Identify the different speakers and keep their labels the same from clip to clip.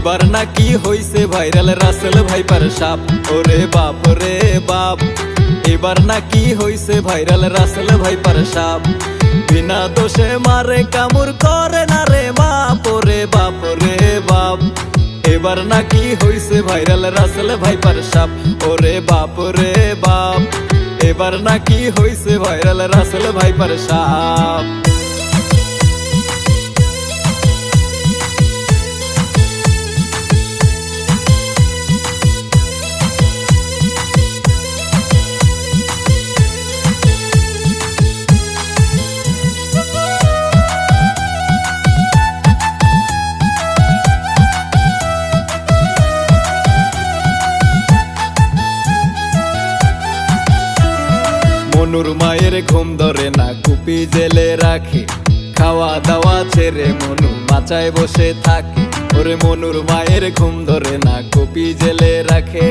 Speaker 1: এবার নাকি হইছে ভাইরাল রাসেল ভাইপার সাপ। ওরে বাপ রে বাপ, এবার নাকি হইছে ভাইরাল রাসেল ভাইপার সাপ। বিনা দোষে মারে কামড় করে না রে বাপ। ওরে বাপ রে বাপ, এবার নাকি হইছে ভাইরাল রাসেল ভাইপার সাপ। ওরে বাপ রে বাপ, এবার নাকি হইছে ভাইরাল রাসেল ভাইপার সাপ। মনুর মায়ের ঘুম ধরে না, কুপি জেলে রাখে। খাওয়া দাওয়া ছেড়ে মনু মাচায় বসে থাকে। ওরে মনুর মায়ের ঘুম ধরে না, কুপি জেলে রাখে।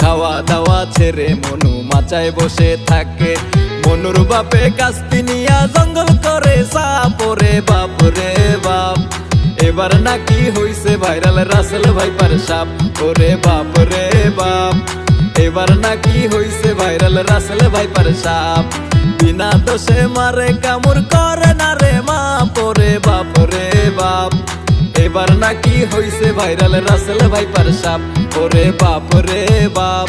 Speaker 1: খাওয়া দাওয়া ছেড়ে মনু মাচায় বসে থাকে। মনুর বাপে কাস্তি নিয়া জঙ্গল করে সাপ। ওরে বাপ রে বাপ, এবার নাকি হইছে ভাইরাল রাসেল ভাইপার সাপ। ওরে বাপ রে বাপ, এবার নাকি হইছে ভাইরাল রাসেল ভাইপার সাপ। বিনা দোষে মারে কামড় করে না রে মাপ। ওরে বাপ রে বাপ, এবার নাকি হইছে ভাইরাল রাসেল ভাইপার সাপ। ওরে বাপ রে বাপ,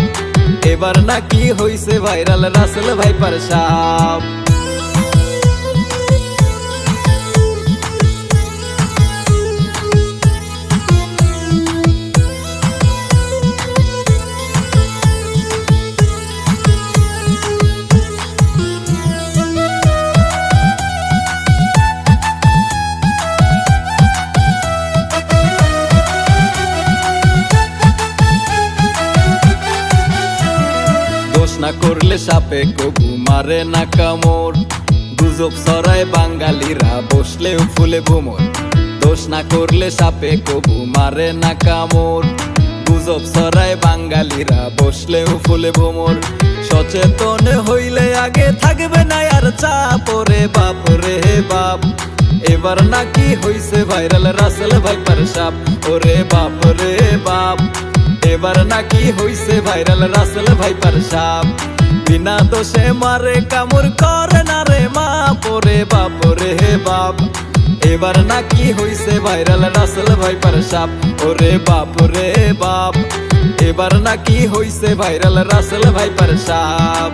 Speaker 1: এবার নাকি হইছে ভাইরাল রাসেল ভাইপার সাপ। না করলে সাপে কবু মারে না কামড়। গুজব ছড়ায় বাঙালিরা বসলেও ফুলে ভোমর। দোষ না করলে সাপে কবু মারে না কামড়। গুজব ছড়ায় বাঙালিরা বসলেও ফুলে ভোমর। সচেতন হইলে আগে থাকবে না আর চাপ। ওরে বাপ রে বাপ, এবার নাকি হইছে ভাইরাল রাসেল ভাইপার সাপ। ওরে বাপ রে বাপ, এবার নাকি হইছে ভাইরাল রাসেল ভাইপার সাপ। বিনা দোষে মারে কামড় করে না রে মাপ। ওরে বাপ রে বাপ, এবার নাকি হইছে ভাইরাল রাসেল ভাইপার সাপ। ওরে বাপ রে বাপ, এবার নাকি হইছে ভাইরাল রাসেল ভাইপার সাপ।